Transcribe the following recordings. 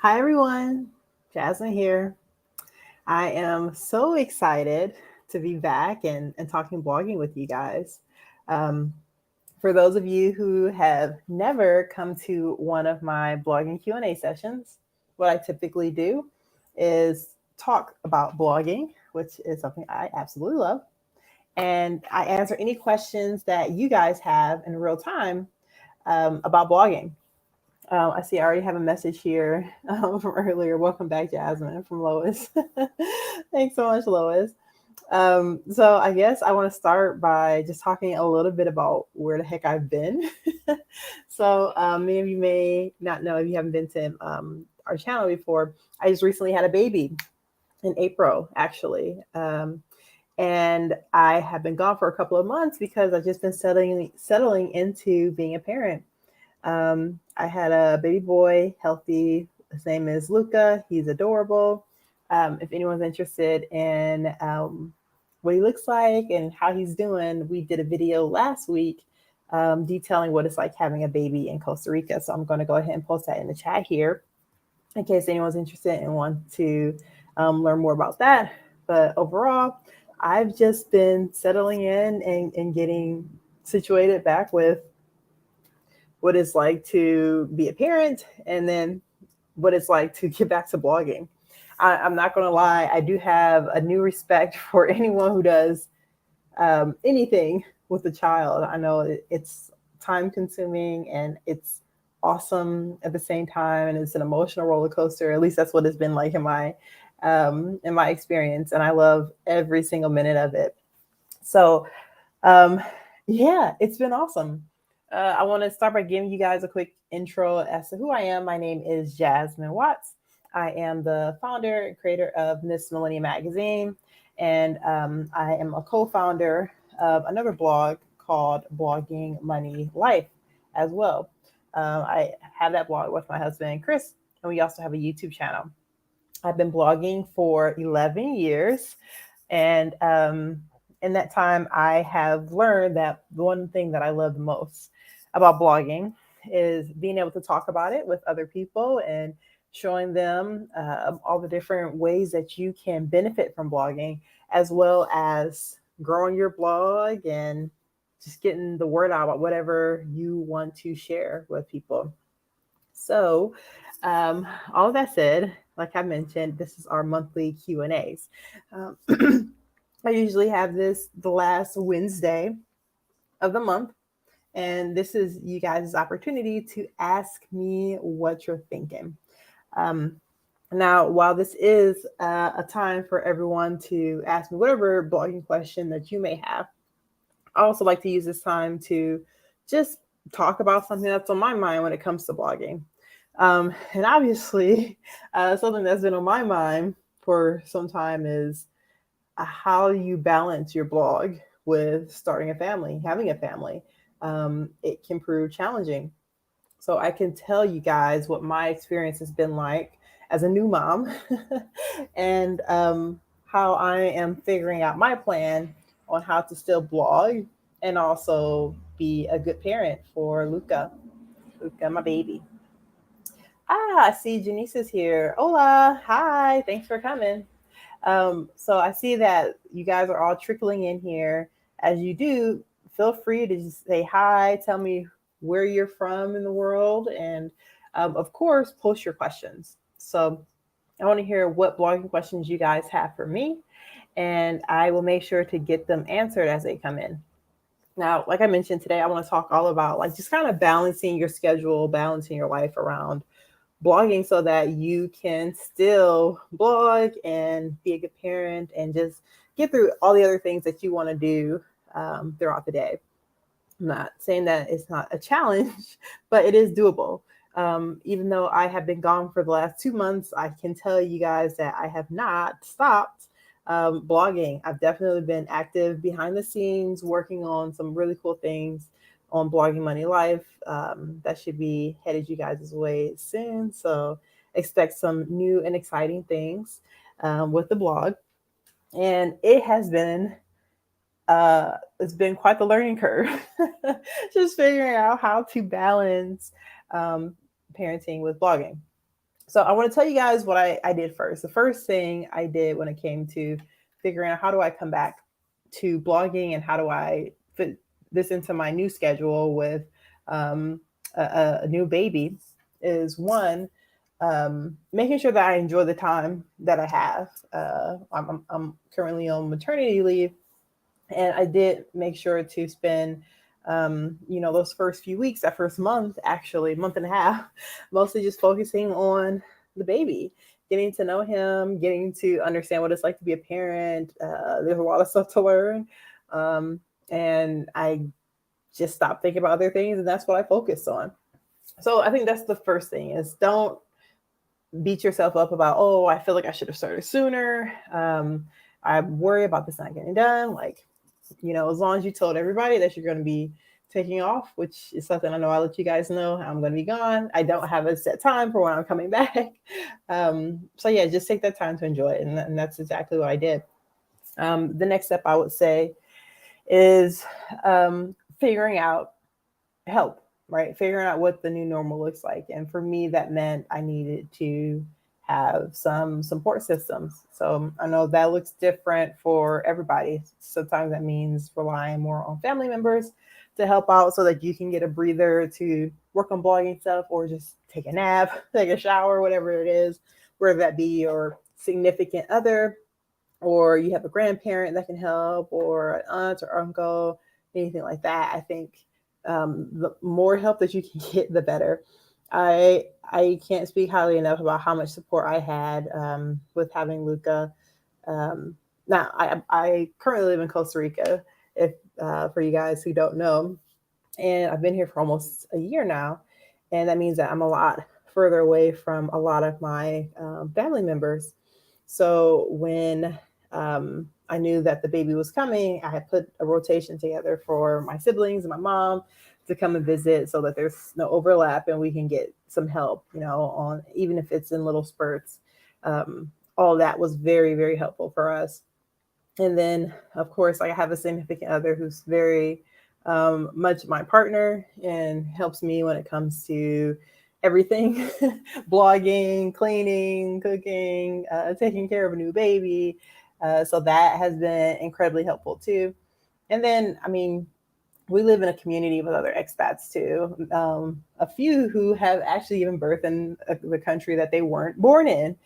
Hi, everyone. Jasmine here. I am so excited to be back and talking blogging with you guys. Um, for those of you who have never come to one of my blogging Q&A sessions, what I typically do is talk about blogging, which is something I absolutely love. And I answer any questions that you guys have in real time about blogging. I see I already have a message here from earlier. Welcome back, Jasmine, from Lois. Thanks so much, Lois. So I guess I want to start by just talking a little bit about where the heck I've been. Many of you may not know if you haven't been to our channel before. I just recently had a baby in April, actually. And I have been gone for a couple of months because I've just been settling into being a parent. I had a baby boy, healthy. His name is Luca. He's adorable. If anyone's interested in what he looks like and how he's doing, we did a video last week detailing what it's like having a baby in Costa Rica. So I'm going to go ahead and post that in the chat here in case anyone's interested and want to learn more about that. But overall, I've just been settling in and getting situated back with what it's like to be a parent and then what it's like to get back to blogging. I'm not going to lie, I do have a new respect for anyone who does anything with a child. I know it's time consuming and it's awesome at the same time, and it's an emotional roller coaster. At least that's what it's been like in my experience, and I love every single minute of it. So um, yeah, it's been awesome. I want to start by giving you guys a quick intro as to who I am. My name is Jasmine Watts. I am the founder and creator of Miss Millennium Magazine, and I am a co founder of another blog called Blogging Money Life as well. I have that blog with my husband, Chris, and we also have a YouTube channel. I've been blogging for 11 years, and in that time, I have learned that the one thing that I love the most about blogging is being able to talk about it with other people and showing them all the different ways that you can benefit from blogging, as well as growing your blog and just getting the word out about whatever you want to share with people. So, all of that said, like I mentioned, this is our monthly Q and A's. I usually have this the last Wednesday of the month, and this is you guys' opportunity to ask me what you're thinking. Um, Now, while this is a time for everyone to ask me whatever blogging question that you may have, I also like to use this time to just talk about something that's on my mind when it comes to blogging. And obviously, something that's been on my mind for some time is how you balance your blog with starting a family, having a family. It can prove challenging. So I can tell you guys what my experience has been like as a new mom and how I am figuring out my plan on how to still blog and also be a good parent for Luca, my baby. I see Janice is here. Hola, hi, thanks for coming. So I see that you guys are all trickling in here. As you do, feel free to just say hi, tell me where you're from in the world, and of course, post your questions. So I want to hear what blogging questions you guys have for me, and I will make sure to get them answered as they come in. Now, like I mentioned today, I want to talk all about like just kind of balancing your schedule, balancing your life around blogging so that you can still blog and be a good parent and just get through all the other things that you want to do throughout the day. I'm not saying that it's not a challenge, but it is doable. Even though I have been gone for the last 2 months, I can tell you guys that I have not stopped blogging. I've definitely been active behind the scenes, working on some really cool things on Blogging Money Life. That should be headed you guys' way soon. So expect some new and exciting things with the blog. And it's been quite the learning curve. Just figuring out how to balance um, parenting with blogging. So I want to tell you guys what I did first. The first thing I did when it came to figuring out how do I come back to blogging and how do I fit this into my new schedule with um, a new baby is one, making sure that I enjoy the time that I have. I'm currently on maternity leave, and I did make sure to spend those first few weeks, that first month, actually month and a half, mostly just focusing on the baby, getting to know him, getting to understand what it's like to be a parent. There's a lot of stuff to learn, and I just stopped thinking about other things, and that's what I focused on. So I think that's the first thing: is don't beat yourself up about, oh, I feel like I should have started sooner. I worry about this not getting done. Like, as long as you told everybody that you're going to be taking off, which is something I know I'll let you guys know, I'm going to be gone. I don't have a set time for when I'm coming back. So yeah, just take that time to enjoy it. And that's exactly what I did. The next step I would say is figuring out help, right? Figuring out what the new normal looks like. And for me, that meant I needed to have some support systems. So I know that looks different for everybody. Sometimes that means relying more on family members to help out so that you can get a breather to work on blogging stuff, or just take a nap, take a shower, whatever it is, whether that be your significant other, or you have a grandparent that can help, or an aunt or uncle, anything like that. I think the more help that you can get, the better. I can't speak highly enough about how much support I had with having Luca. Now, I currently live in Costa Rica, if for you guys who don't know, and I've been here for almost a year now, and that means that I'm a lot further away from a lot of my family members. So when I knew that the baby was coming, I had put a rotation together for my siblings and my mom to come and visit, so that there's no overlap and we can get some help, on, even if it's in little spurts. All that was very, very helpful for us. And then, of course, I have a significant other who's very much my partner and helps me when it comes to everything blogging, cleaning, cooking, taking care of a new baby. So that has been incredibly helpful too. And then, I mean, we live in a community with other expats too. A few who have actually given birth in the country that they weren't born in.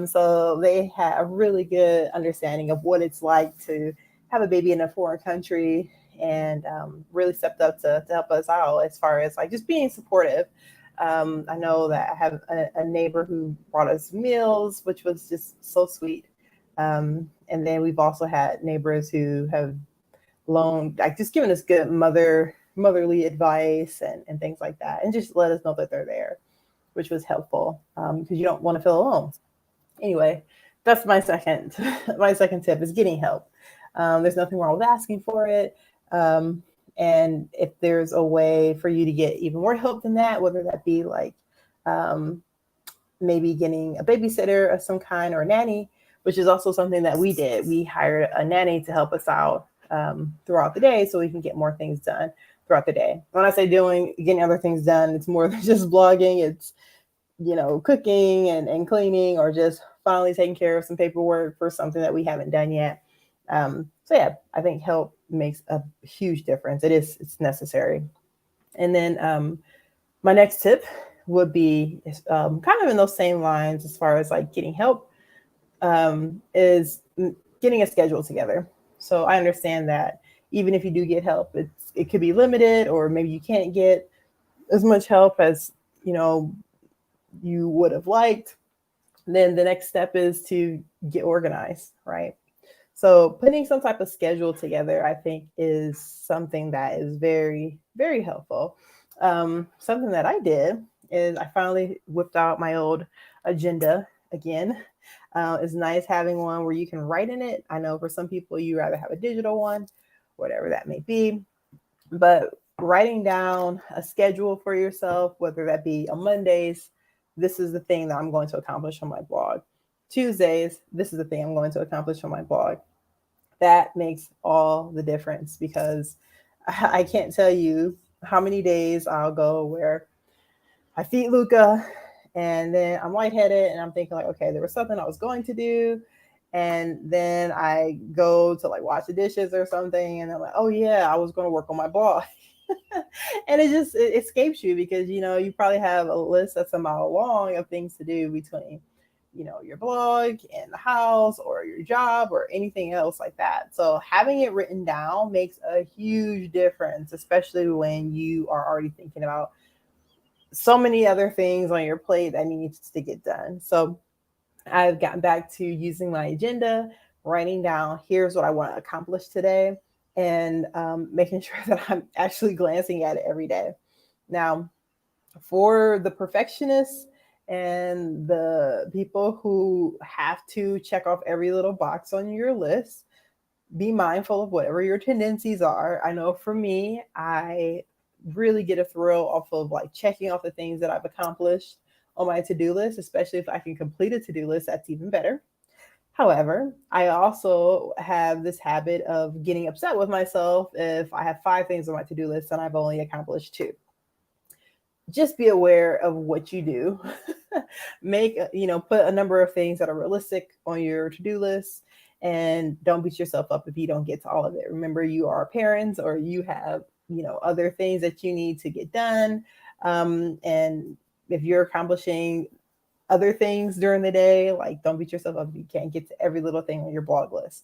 So they have a really good understanding of what it's like to have a baby in a foreign country, and really stepped up to help us out as far as like just being supportive. I know that I have a neighbor who brought us meals, which was just so sweet. And then we've also had neighbors who have loaned, like just giving us good motherly advice and things like that, and just let us know that they're there, which was helpful, because you don't want to feel alone. Anyway, that's my second my second tip is getting help. There's nothing wrong with asking for it. And if there's a way for you to get even more help than that, whether that be like maybe getting a babysitter of some kind, or a nanny, which is also something that we did. We hired a nanny to help us out throughout the day so we can get more things done throughout the day. When I say getting other things done, it's more than just blogging. It's, cooking and cleaning, or just finally taking care of some paperwork for something that we haven't done yet. So yeah, I think help makes a huge difference. It's necessary. And then my next tip would be kind of in those same lines as far as like getting help, is getting a schedule together. So I understand that even if you do get help, it could be limited, or maybe you can't get as much help as you would have liked. Then the next step is to get organized, right? So putting some type of schedule together, I think, is something that is very, very helpful. Something that I did is I finally whipped out my old agenda again. It's nice having one where you can write in it. I know for some people you rather have a digital one, whatever that may be, but writing down a schedule for yourself, whether that be on Mondays, this is the thing that I'm going to accomplish on my blog. Tuesdays, this is the thing I'm going to accomplish on my blog. That makes all the difference, because I can't tell you how many days I'll go where I feed Luca and then I'm lightheaded and I'm thinking like, okay, there was something I was going to do. And then I go to like wash the dishes or something. And I'm like, oh yeah, I was going to work on my blog. And it escapes you because, you probably have a list that's a mile long of things to do between, your blog and the house or your job or anything else like that. So having it written down makes a huge difference, especially when you are already thinking about so many other things on your plate that needs to get done. So I've gotten back to using my agenda, writing down, here's what I want to accomplish today, and making sure that I'm actually glancing at it every day. Now, for the perfectionists and the people who have to check off every little box on your list, be mindful of whatever your tendencies are. I know for me, I really get a thrill off of like checking off the things that I've accomplished on my to-do list, especially if I can complete a to-do list, that's even better. However, I also have this habit of getting upset with myself if I have 5 things on my to-do list and I've only accomplished 2. Just be aware of what you do. Put a number of things that are realistic on your to-do list, and don't beat yourself up if you don't get to all of it. Remember, you are parents or you have, other things that you need to get done. And if you're accomplishing other things during the day, like don't beat yourself up if you can't get to every little thing on your blog list.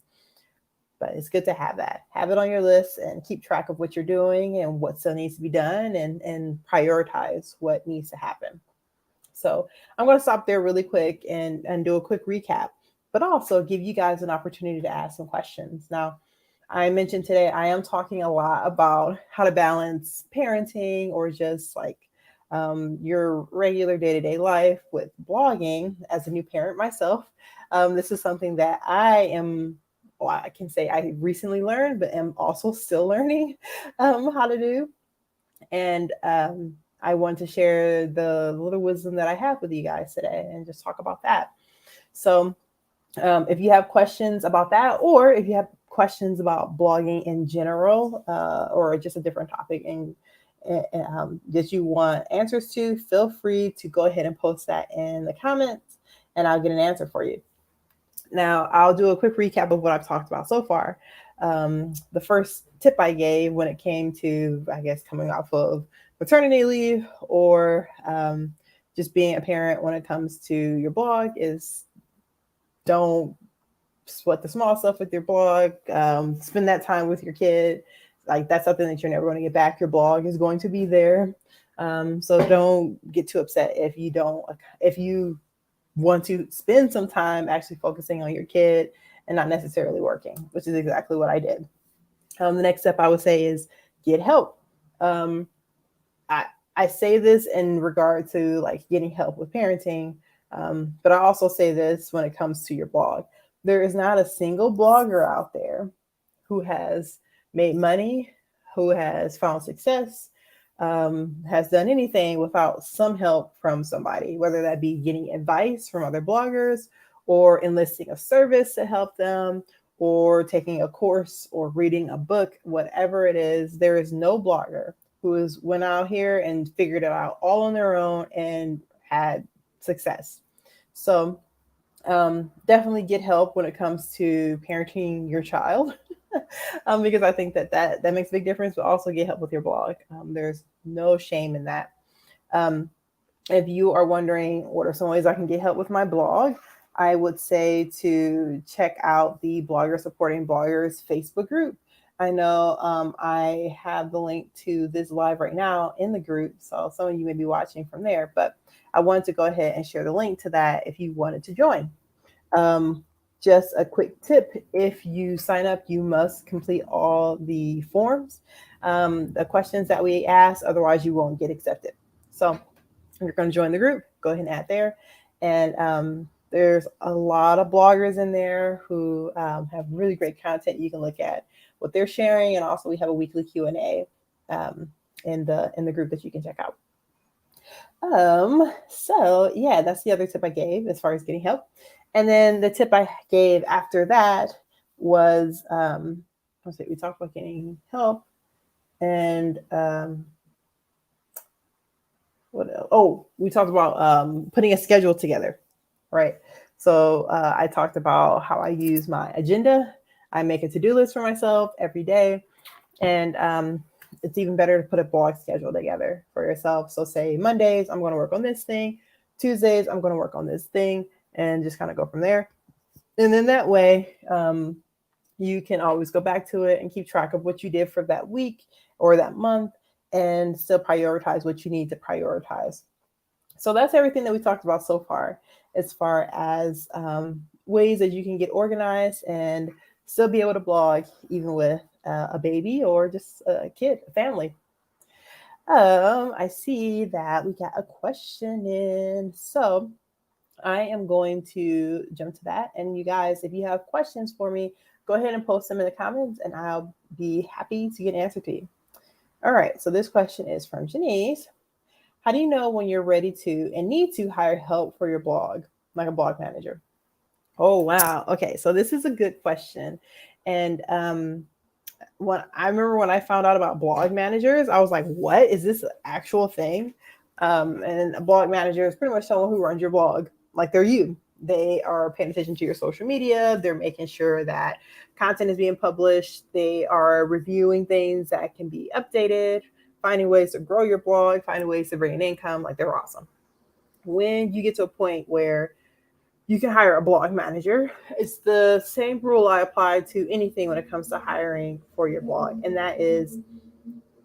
But it's good to have that. Have it on your list and keep track of what you're doing and what still needs to be done, and prioritize what needs to happen. So I'm going to stop there really quick and do a quick recap, but also give you guys an opportunity to ask some questions. Now, I mentioned today I am talking a lot about how to balance parenting or just like your regular day-to-day life with blogging. As a new parent myself, this is something that I can say I recently learned, but am also still learning how to do. And I want to share the little wisdom that I have with you guys today and just talk about that. So if you have questions about that, or if you have questions about blogging in general, or just a different topic and that you want answers to, feel free to go ahead and post that in the comments and I'll get an answer for you. Now, I'll do a quick recap of what I've talked about so far. The first tip I gave when it came to, I guess, coming off of maternity leave or just being a parent when it comes to your blog is don't sweat the small stuff with your blog. Spend that time with your kid. Like that's something that you're never going to get back. Your blog is going to be there. So don't get too upset if you want to spend some time actually focusing on your kid and not necessarily working, which is exactly what I did. The next step I would say is get help. I say this in regard to like getting help with parenting, but I also say this when it comes to your blog. There is not a single blogger out there who has made money, who has found success, has done anything without some help from somebody, whether that be getting advice from other bloggers or enlisting a service to help them or taking a course or reading a book, whatever it is. There is no blogger who has went out here and figured it out all on their own and had success. So definitely get help when it comes to parenting your child. Because I think that makes a big difference, but also get help with your blog. There's no shame in that. If you are wondering what are some ways I can get help with my blog, I would say to check out the Blogger Supporting Bloggers Facebook group. I know I have the link to this live right now in the group, so some of you may be watching from there, but I wanted to go ahead and share the link to that if you wanted to join. Just a quick tip, if you sign up, you must complete all the forms, the questions that we ask, otherwise you won't get accepted. So if you're going to join the group, go ahead and add there. And there's a lot of bloggers in there who have really great content. You can look at what they're sharing, and also we have a weekly Q&A in the group that you can check out. So yeah, that's the other tip I gave as far as getting help. And then the tip I gave after that was, let's see, we talked about getting help, and what else? Oh, we talked about putting a schedule together, right? So I talked about how I use my agenda. I make a to-do list for myself every day, and it's even better to put a blog schedule together for yourself. So say Mondays, I'm going to work on this thing. Tuesdays, I'm going to work on this thing, and just kind of go from there. And then that way, you can always go back to it and keep track of what you did for that week or that month, and still prioritize what you need to prioritize. So that's everything that we talked about so far, as far as ways that you can get organized and still be able to blog, even with a baby or just a kid, a family. I see that we got a question in. So I am going to jump to that. And you guys, if you have questions for me, go ahead and post them in the comments and I'll be happy to get an answer to you. All right. So this question is from Janice. How do you know when you're ready to and need to hire help for your blog, like a blog manager? Oh, wow. Okay. So this is a good question. And I remember when I found out about blog managers, I was like, what is this an actual thing? And a blog manager is pretty much someone who runs your blog, like they're you. They are paying attention to your social media. They're making sure that content is being published. They are reviewing things that can be updated, finding ways to grow your blog, finding ways to bring in income. Like they're awesome. When you get to a point where you can hire a blog manager, it's the same rule I apply to anything when it comes to hiring for your blog. And that is,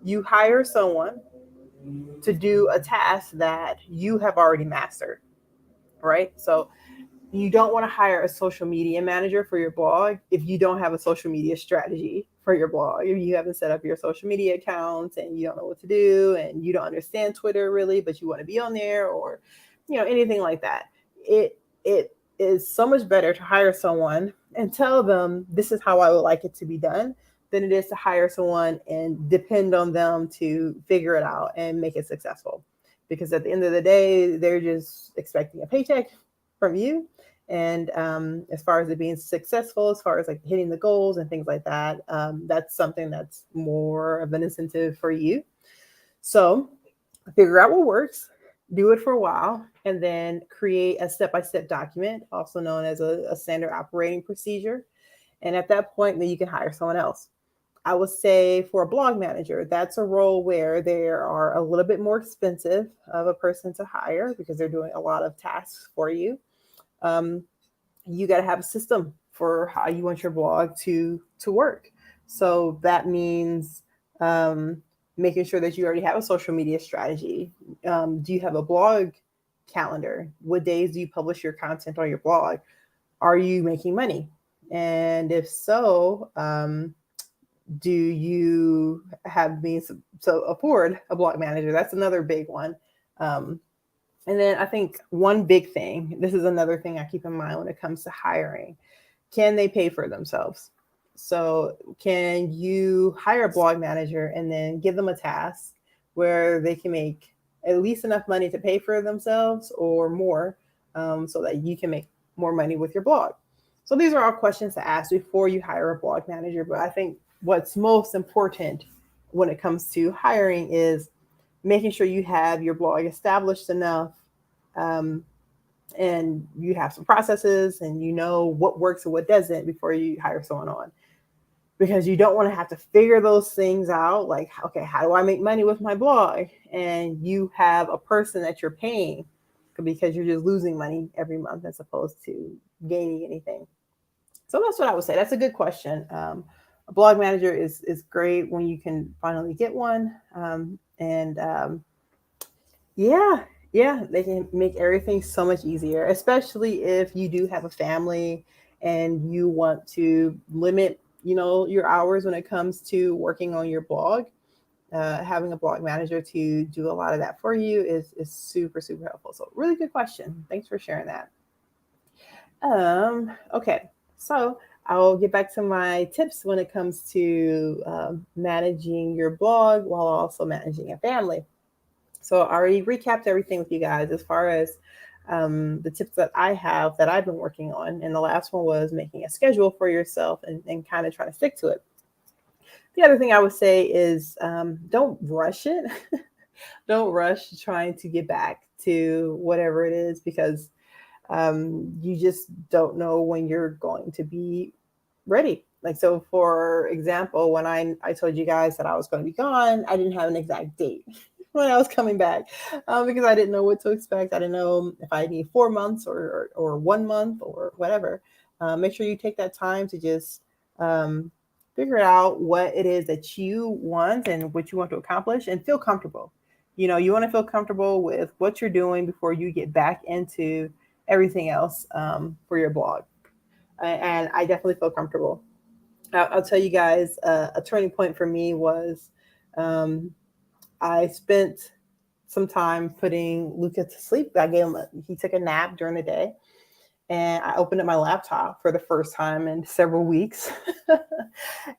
you hire someone to do a task that you have already mastered, right? So you don't want to hire a social media manager for your blog if you don't have a social media strategy for your blog. If you haven't set up your social media accounts and you don't know what to do and you don't understand Twitter really, but you want to be on there, or anything like that. It is so much better to hire someone and tell them this is how I would like it to be done than it is to hire someone and depend on them to figure it out and make it successful. Because at the end of the day, they're just expecting a paycheck from you. And as far as it being successful, as far as like hitting the goals and things like that, that's something that's more of an incentive for you. So figure out what works, do it for a while, and then create a step-by-step document, also known as a standard operating procedure. And at that point, then you can hire someone else. I would say for a blog manager, that's a role where they are a little bit more expensive of a person to hire because they're doing a lot of tasks for you. You got to have a system for how you want your blog to work. So that means making sure that you already have a social media strategy. Do you have a blog calendar? What days do you publish your content on your blog? Are you making money? And if so, do you have means to afford a blog manager? That's another big one. And then I think one big thing, this is another thing I keep in mind when it comes to hiring. Can they pay for themselves? So can you hire a blog manager and then give them a task where they can make at least enough money to pay for themselves or more, so that you can make more money with your blog? So these are all questions to ask before you hire a blog manager. But I think what's most important when it comes to hiring is making sure you have your blog established enough, and you have some processes and you know what works and what doesn't before you hire someone on. Because you don't want to have to figure those things out. Like, okay, how do I make money with my blog? And you have a person that you're paying because you're just losing money every month as opposed to gaining anything. So that's what I would say. That's a good question. A blog manager is great when you can finally get one. Yeah, they can make everything so much easier, especially if you do have a family and you want to limit, your hours when it comes to working on your blog. Having a blog manager to do a lot of that for you is super, super helpful. So really good question. Thanks for sharing that. Okay, so I'll get back to my tips when it comes to managing your blog while also managing a family. So I already recapped everything with you guys as far as the tips that I have that I've been working on. And the last one was making a schedule for yourself and kind of trying to stick to it. The other thing I would say is don't rush it. Don't rush trying to get back to whatever it is, because you just don't know when you're going to be ready. Like, so for example, when I told you guys that I was going to be gone, I didn't have an exact date when I was coming back, because I didn't know what to expect. I didn't know if I need 4 months or 1 month or whatever. Make sure you take that time to just figure out what it is that you want and what you want to accomplish, and feel comfortable. You want to feel comfortable with what you're doing before you get back into everything else for your blog. And I definitely feel comfortable. I'll tell you guys, a turning point for me was um, I spent some time putting Luca to sleep. He took a nap during the day, and I opened up my laptop for the first time in several weeks. And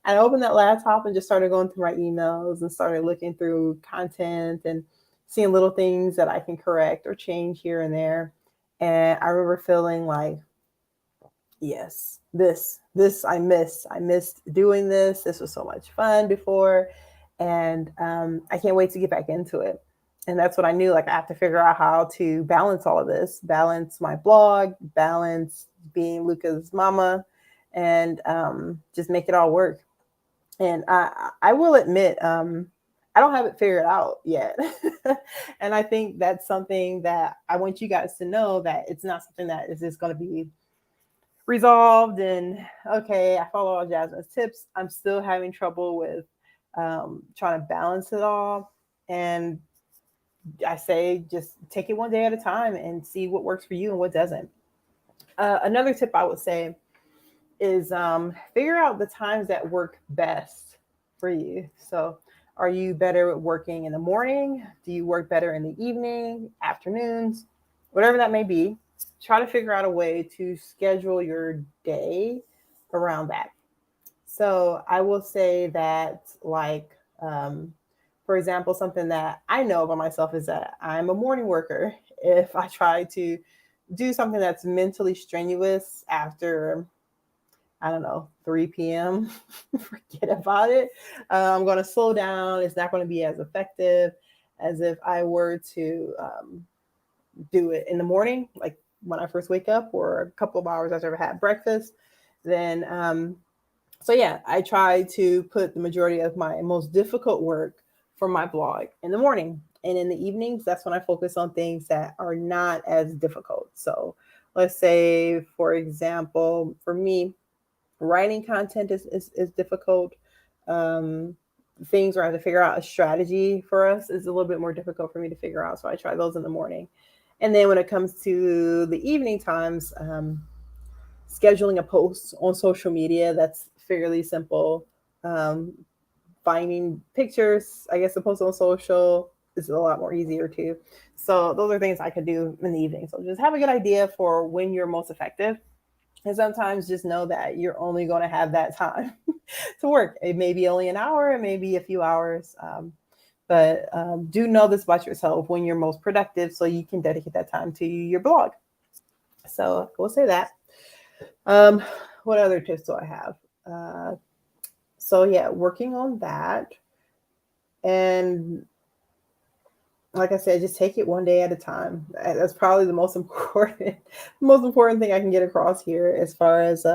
I opened that laptop and just started going through my emails and started looking through content and seeing little things that I can correct or change here and there. And I remember feeling like, yes, this I missed doing this. This was so much fun before, and I can't wait to get back into it. And that's what I knew. Like, I have to figure out how to balance all of this, balance my blog, balance being Luca's mama, and just make it all work. And I will admit, I don't have it figured out yet. And I think that's something that I want you guys to know, that it's not something that is just going to be resolved and okay, I follow all Jasmine's tips. I'm still having trouble with trying to balance it all. And I say just take it one day at a time and see what works for you and what doesn't. Another tip I would say is figure out the times that work best for you. So, are you better at working in the morning? Do you work better in the evening, afternoons, whatever that may be? Try to figure out a way to schedule your day around that. So, I will say that, like, for example, something that I know about myself is that I'm a morning worker. If I try to do something that's mentally strenuous after, I don't know, 3 p.m., forget about it. I'm going to slow down. It's not going to be as effective as if I were to do it in the morning, like when I first wake up or a couple of hours after I've had breakfast. Then, so yeah, I try to put the majority of my most difficult work for my blog in the morning. And in the evenings, that's when I focus on things that are not as difficult. So let's say, for example, for me, writing content is difficult. Um, Things where I have to figure out a strategy for us is a little bit more difficult for me to figure out. So I try those in the morning. And then when it comes to the evening times, scheduling a post on social media, that's fairly simple. Um, Finding pictures, I guess, to post on social is a lot more easier too. So those are things I could do in the evening. So just have a good idea for when you're most effective. And sometimes just know that you're only going to have that time to work. It may be only an hour, it may be a few hours. But do know this about yourself when you're most productive, so you can dedicate that time to your blog. So we'll say that. What other tips do I have? So yeah, working on that. And like I said, just take it one day at a time. That's probably the most important thing I can get across here as far as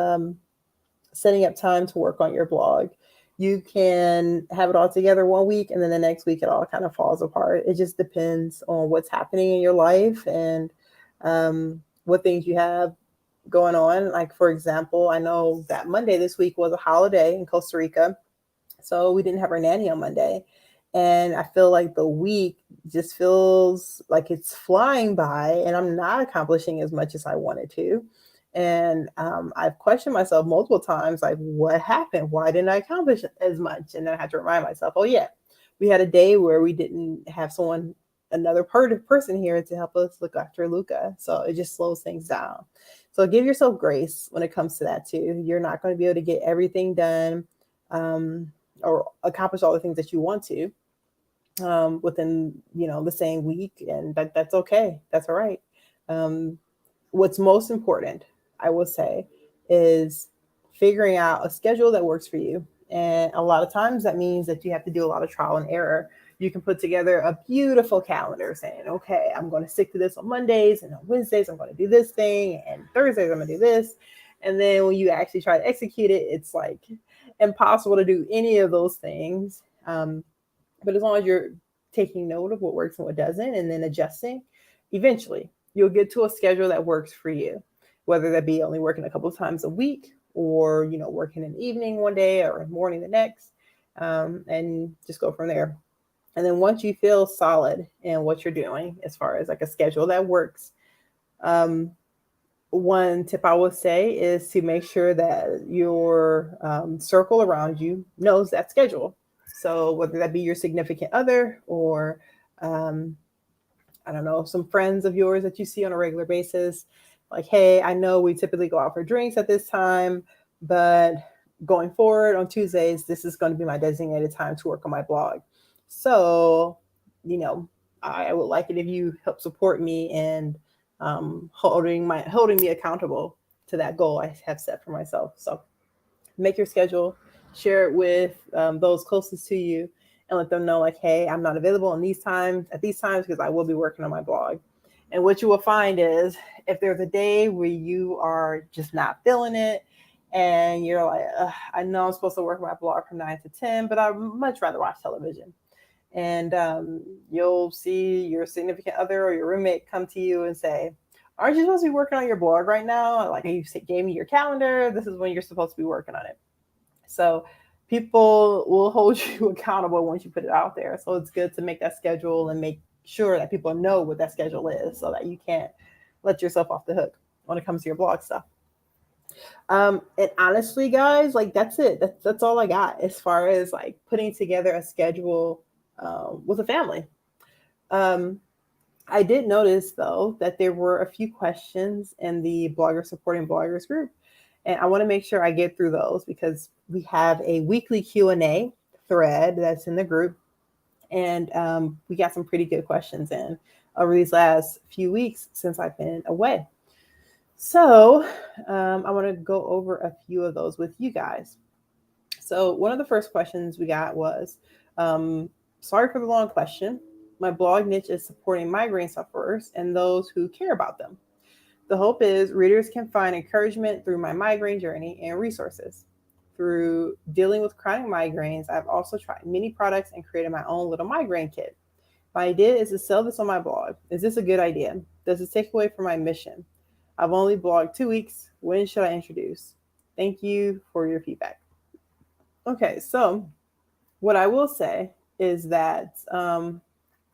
setting up time to work on your blog. You can have it all together one week, and then the next week it all kind of falls apart. It just depends on what's happening in your life and what things you have going on. Like, for example, I know that Monday this week was a holiday in Costa Rica, so we didn't have our nanny on Monday. And I feel like the week just feels like it's flying by, and I'm not accomplishing as much as I wanted to. And I've questioned myself multiple times, like, what happened? Why didn't I accomplish as much? And then I had to remind myself, oh yeah, we had a day where we didn't have another person here to help us look after Luca. So it just slows things down. So give yourself grace when it comes to that too. You're not going to be able to get everything done or accomplish all the things that you want to within the same week, and that's okay. That's all right. What's most important, I will say, is figuring out a schedule that works for you. And a lot of times that means that you have to do a lot of trial and error. you can put together a beautiful calendar saying, okay, I'm going to stick to this on Mondays, and on Wednesdays, I'm going to do this thing, and Thursdays, I'm going to do this. And then when you actually try to execute it, it's like impossible to do any of those things. But as long as you're taking note of what works and what doesn't, and then adjusting, eventually you'll get to a schedule that works for you, whether that be only working a couple of times a week, or working in the evening one day or in the morning the next, and just go from there. And then once you feel solid in what you're doing, as far as like a schedule that works, one tip I would say is to make sure that your circle around you knows that schedule. So whether that be your significant other, or I don't know, some friends of yours that you see on a regular basis, like, hey, I know we typically go out for drinks at this time, but going forward on Tuesdays, this is going to be my designated time to work on my blog. So, I would like it if you help support me in holding me accountable to that goal I have set for myself. So make your schedule, share it with those closest to you, and let them know, like, hey, I'm not available at these times because I will be working on my blog. And what you will find is, if there's a day where you are just not feeling it, and you're like, I know I'm supposed to work on my blog from 9 to 10, but I'd much rather watch television. And you'll see your significant other or your roommate come to you and say, aren't you supposed to be working on your blog right now? Like, you gave me your calendar. This is when you're supposed to be working on it. So people will hold you accountable once you put it out there. So it's good to make that schedule and make sure that people know what that schedule is, so that you can't let yourself off the hook when it comes to your blog stuff. And honestly, guys, like, that's it. That's all I got as far as like putting together a schedule with a family. I did notice, though, that there were a few questions in the Blogger Supporting Bloggers group, and I want to make sure I get through those, because we have a weekly Q&A thread that's in the group, and we got some pretty good questions in over these last few weeks since I've been away. So I want to go over a few of those with you guys. So one of the first questions we got was, sorry for the long question. My blog niche is supporting migraine sufferers and those who care about them. The hope is readers can find encouragement through my migraine journey and resources. Through dealing with chronic migraines, I've also tried many products and created my own little migraine kit. My idea is to sell this on my blog. Is this a good idea? Does this take away from my mission? I've only blogged 2 weeks. When should I introduce? Thank you for your feedback. Okay, so what I will say is that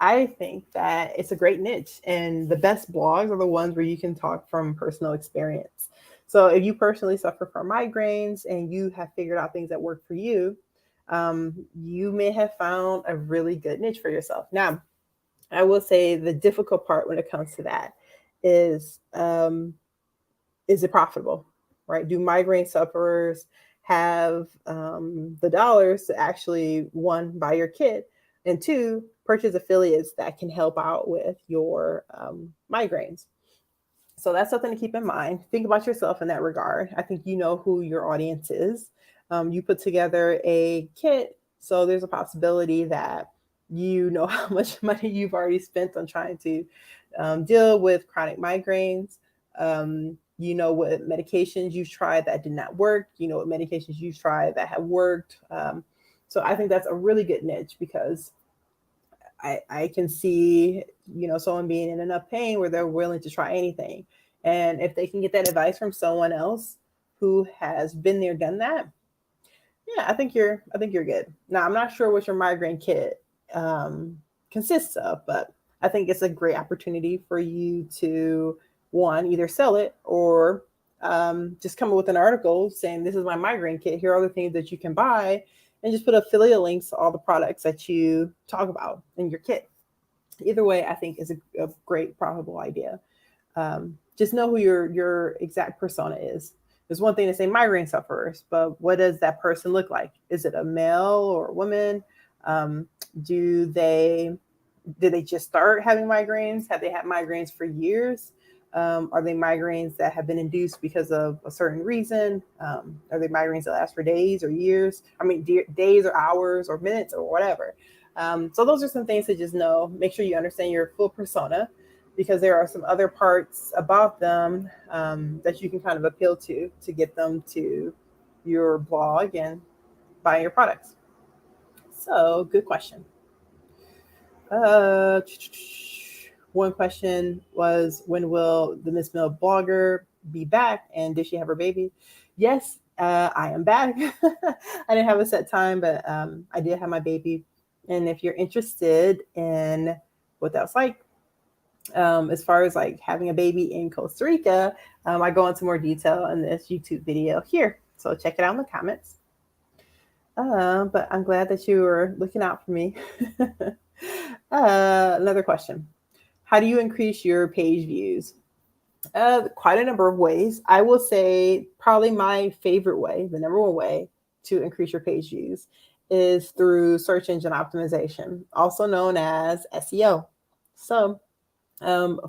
I think that it's a great niche, and the best blogs are the ones where you can talk from personal experience. So if you personally suffer from migraines and you have figured out things that work for you, you may have found a really good niche for yourself. Now, I will say the difficult part when it comes to that is it profitable, right? Do migraine sufferers have the dollars to actually, one, buy your kit, and two, purchase affiliates that can help out with your migraines? So that's something to keep in mind. Think about yourself in that regard. I think you know who your audience is. You put together a kit, so there's a possibility that you know how much money you've already spent on trying to deal with chronic migraines. You know what medications you've tried that did not work. You know what medications you've tried that have worked. So I think that's a really good niche, because I can see, someone being in enough pain where they're willing to try anything. And if they can get that advice from someone else who has been there, done that, yeah, I think you're good. Now, I'm not sure what your migraine kit consists of, but I think it's a great opportunity for you to, one, either sell it, or just come up with an article saying, this is my migraine kit. Here are the things that you can buy, and just put affiliate links to all the products that you talk about in your kit. Either way, I think is a great, profitable idea. Just know who your exact persona is. There's one thing to say migraine sufferers, but what does that person look like? Is it a male or a woman? Did they just start having migraines? Have they had migraines for years? Are they migraines that have been induced because of a certain reason? Are they migraines that last for days or years? I mean, days or hours or minutes or whatever. So those are some things to just know. Make sure you understand your full persona, because there are some other parts about them that you can kind of appeal to get them to your blog and buy your products. So good question. Uh, One question was, when will the Miss Mill blogger be back, and did she have her baby? Yes, I am back. I didn't have a set time, but I did have my baby. And if you're interested in what that's like, as far as like having a baby in Costa Rica, I go into more detail in this YouTube video here. So check it out in the comments. But I'm glad that you were looking out for me. Another question. How do you increase your page views? Quite a number of ways. I will say probably my favorite way, the number one way to increase your page views, is through search engine optimization, also known as SEO. So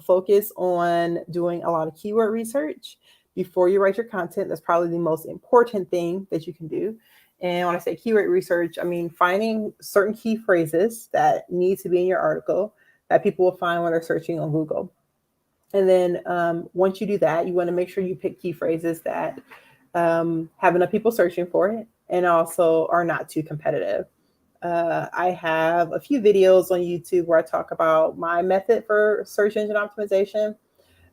focus on doing a lot of keyword research before you write your content. That's probably the most important thing that you can do. And when I say keyword research, I mean finding certain key phrases that need to be in your article that people will find when they're searching on Google. And then once you do that, you want to make sure you pick key phrases that have enough people searching for it and also are not too competitive. I have a few videos on YouTube where I talk about my method for search engine optimization.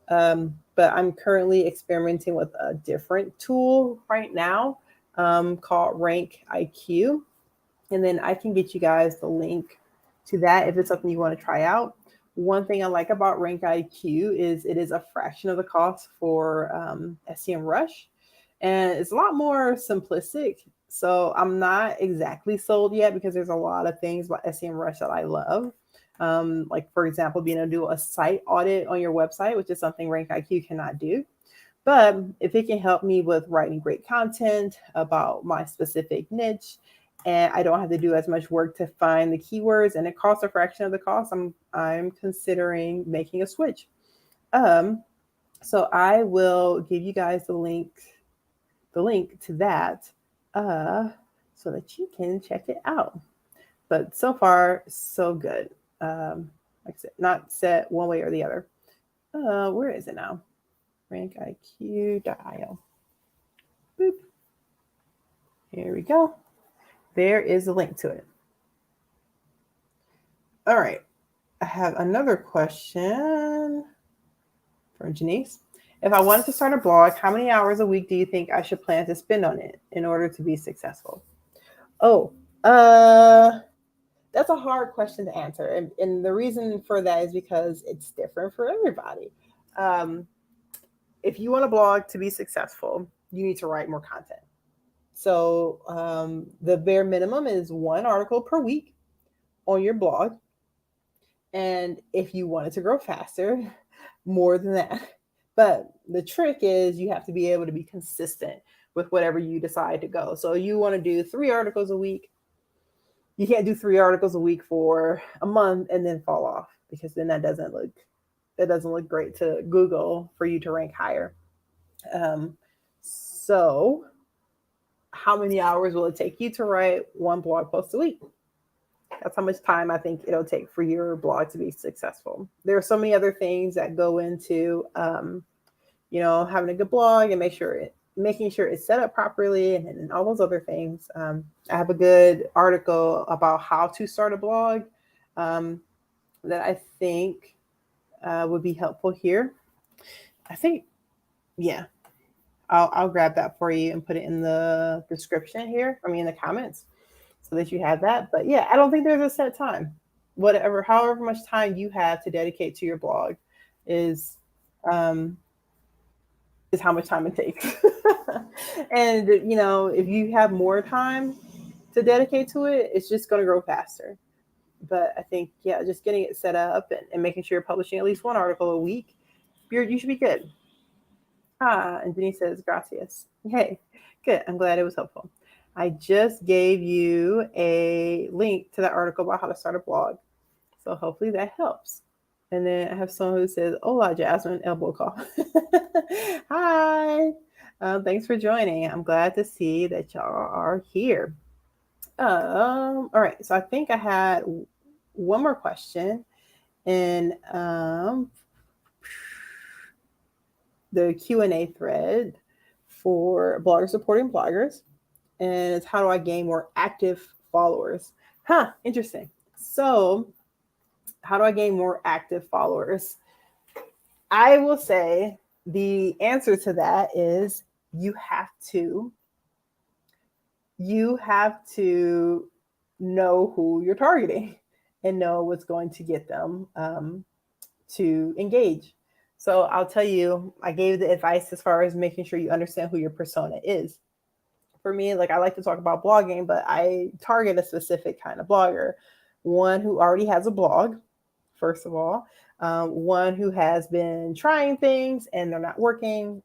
But I'm currently experimenting with a different tool right now called Rank IQ. And then I can get you guys the link to that if it's something you want to try out. One thing I like about Rank IQ is it is a fraction of the cost for SEMrush, and it's a lot more simplistic. So I'm not exactly sold yet because there's a lot of things about SEMrush that I love. Like, for example, being able to do a site audit on your website, which is something Rank IQ cannot do. But if it can help me with writing great content about my specific niche, and I don't have to do as much work to find the keywords, and it costs a fraction of the cost, I'm considering making a switch. So I will give you guys the link to that, so that you can check it out. But so far, so good. Like I said, not set one way or the other. Where is it now? rankiq.io. Boop. Here we go. There is a link to it. All right. I have another question from Janice. If I wanted to start a blog, how many hours a week do you think I should plan to spend on it in order to be successful? Oh, that's a hard question to answer. And the reason for that is because it's different for everybody. If you want a blog to be successful, you need to write more content. So the bare minimum is one article per week on your blog. And if you want it to grow faster, more than that. But the trick is you have to be able to be consistent with whatever you decide to go. So you want to do 3 articles a week. You can't do 3 articles a week for a month and then fall off, because then that doesn't look great to Google for you to rank higher. So how many hours will it take you to write 1 blog post a week? That's how much time I think it'll take for your blog to be successful. There are so many other things that go into, having a good blog and making sure it's set up properly and all those other things. I have a good article about how to start a blog that I think would be helpful here. I think, yeah, I'll grab that for you and put it in the description here. In the comments, so that you have that. But yeah, I don't think there's a set time. However much time you have to dedicate to your blog is how much time it takes. And if you have more time to dedicate to it, it's just going to grow faster. But I think, yeah, just getting it set up and making sure you're publishing at least 1 article a week, you should be good. And Denise says, gracias. Hey, good. I'm glad it was helpful. I just gave you a link to that article about how to start a blog. So hopefully that helps. And then I have someone who says, hola, Jasmine, elbow call. Hi. Thanks for joining. I'm glad to see that y'all are here. All right. So I think I had one more question in the Q&A thread for bloggers supporting bloggers. And it's how do I gain more active followers? Huh, interesting. So how do I gain more active followers? I will say the answer to that is you have to know who you're targeting and know what's going to get them to engage. So I'll tell you, I gave the advice as far as making sure you understand who your persona is. For me, like I like to talk about blogging, but I target a specific kind of blogger, one who already has a blog, first of all, one who has been trying things and they're not working.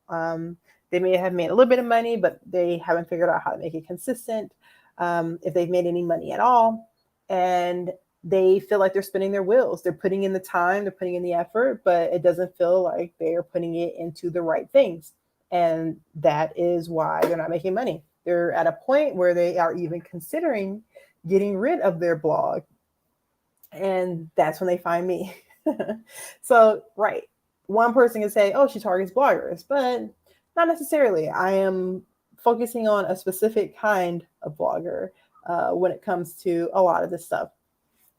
They may have made a little bit of money, but they haven't figured out how to make it consistent. If they've made any money at all, and they feel like they're spinning their wheels. They're putting in the time, they're putting in the effort, but it doesn't feel like they're putting it into the right things. And that is why they're not making money. They're at a point where they are even considering getting rid of their blog. And that's when they find me. So, right. One person can say, oh, she targets bloggers, but not necessarily. I am focusing on a specific kind of blogger when it comes to a lot of this stuff.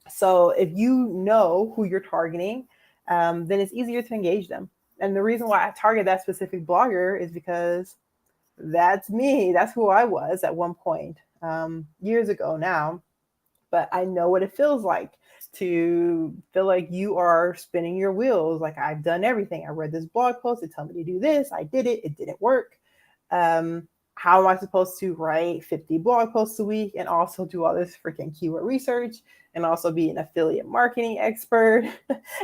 So if you know who you're targeting, then it's easier to engage them. And the reason why I target that specific blogger is because that's me. That's who I was at one point, years ago now. But I know what it feels like to feel like you are spinning your wheels. Like I've done everything. I read this blog post. It told me to do this. I did it. It didn't work. How am I supposed to write 50 blog posts a week and also do all this freaking keyword research and also be an affiliate marketing expert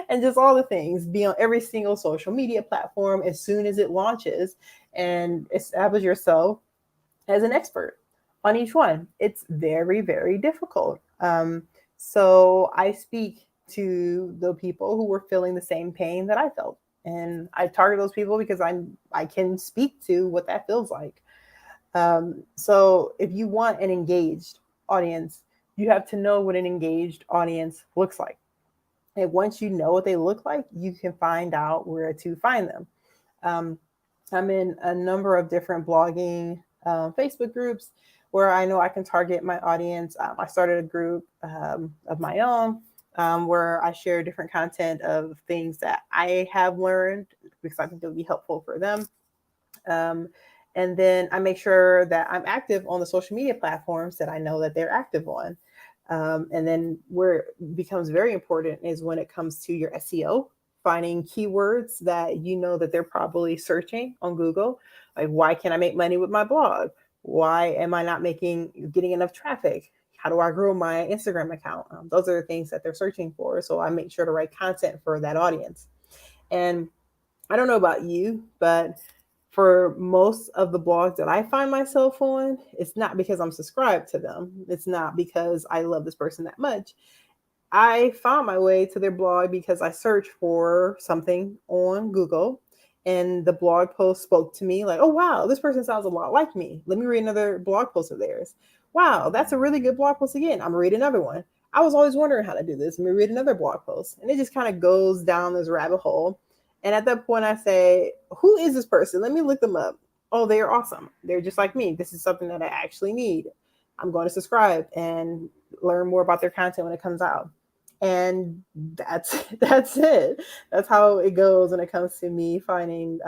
and just all the things, be on every single social media platform as soon as it launches and establish yourself as an expert on each one? It's very, very difficult. So I speak to the people who were feeling the same pain that I felt. And I target those people because I can speak to what that feels like. So if you want an engaged audience, you have to know what an engaged audience looks like. And once you know what they look like, you can find out where to find them. I'm in a number of different blogging Facebook groups where I know I can target my audience. I started a group of my own where I share different content of things that I have learned because I think it would be helpful for them. And then I make sure that I'm active on the social media platforms that I know that they're active on. And then where it becomes very important is when it comes to your SEO, finding keywords that you know that they're probably searching on Google. Like, why can't I make money with my blog? Why am I not getting enough traffic? How do I grow my Instagram account? Those are the things that they're searching for. So I make sure to write content for that audience. And I don't know about you, but for most of the blogs that I find myself on, it's not because I'm subscribed to them. It's not because I love this person that much. I found my way to their blog because I searched for something on Google and the blog post spoke to me like, oh, wow, this person sounds a lot like me. Let me read another blog post of theirs. Wow, that's a really good blog post again. I'm gonna read another one. I was always wondering how to do this. Let me read another blog post. And it just kind of goes down this rabbit hole. And at that point I say, who is this person? Let me look them up. Oh, they are awesome. They're just like me. This is something that I actually need. I'm going to subscribe and learn more about their content when it comes out. And that's it. That's how it goes when it comes to me finding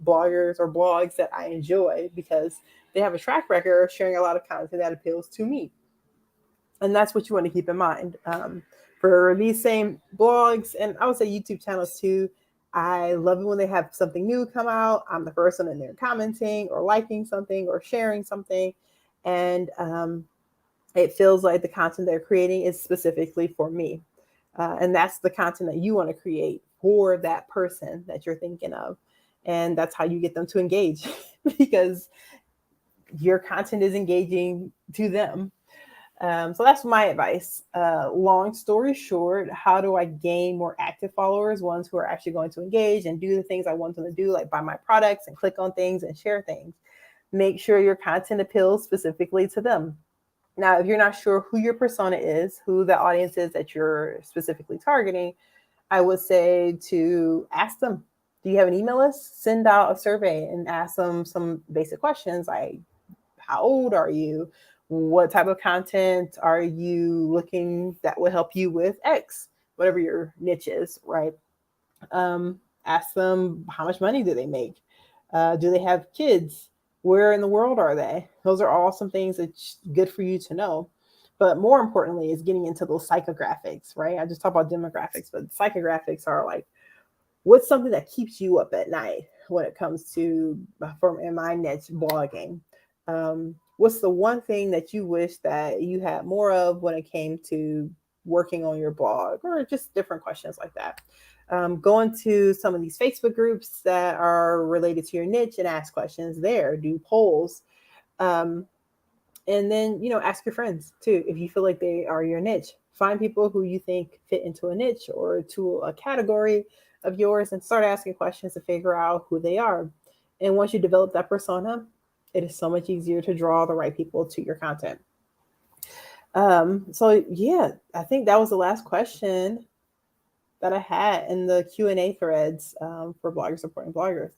bloggers or blogs that I enjoy because they have a track record of sharing a lot of content that appeals to me. And that's what you want to keep in mind. For these same blogs, and I would say YouTube channels too, I love it when they have something new come out. I'm the first one in there commenting or liking something or sharing something. And it feels like the content they're creating is specifically for me. And that's the content that you want to create for that person that you're thinking of. And that's how you get them to engage because your content is engaging to them. So that's my advice. Long story short, how do I gain more active followers, ones who are actually going to engage and do the things I want them to do, like buy my products and click on things and share things? Make sure your content appeals specifically to them. Now, if you're not sure who your persona is, who the audience is that you're specifically targeting, I would say to ask them, do you have an email list? Send out a survey and ask them some basic questions like, how old are you? What type of content are you looking that will help you with X, whatever your niche is, right? Ask them, how much money do they make? Do they have kids? Where in the world are they? Those are all some things that's good for you to know. But more importantly is getting into those psychographics, right? I just talked about demographics, but psychographics are like, what's something that keeps you up at night when it comes to, from in my niche, blogging? What's the one thing that you wish that you had more of when it came to working on your blog, or just different questions like that? Go into some of these Facebook groups that are related to your niche and ask questions there, do polls. Um, and then, ask your friends too, if you feel like they are your niche. Find people who you think fit into a niche or to a category of yours and start asking questions to figure out who they are. And once you develop that persona, it is so much easier to draw the right people to your content. So yeah, I think that was the last question that I had in the Q&A threads for bloggers supporting bloggers.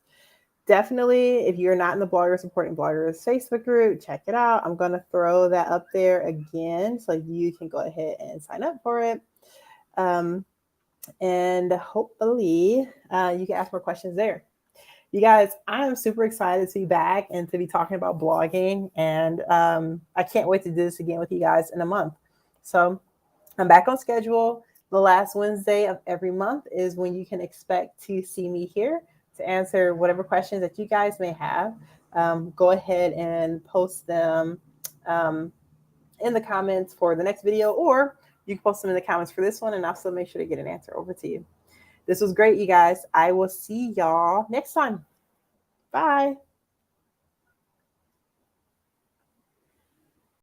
Definitely, if you're not in the Bloggers Supporting Bloggers Facebook group, check it out. I'm going to throw that up there again so you can go ahead and sign up for it. And hopefully you can ask more questions there. You guys, I am super excited to be back and to be talking about blogging. And I can't wait to do this again with you guys in a month. So I'm back on schedule. The last Wednesday of every month is when you can expect to see me here to answer whatever questions that you guys may have. Go ahead and post them in the comments for the next video, or you can post them in the comments for this one, and I'll still make sure to get an answer over to you. This was great, you guys. I will see y'all next time. Bye.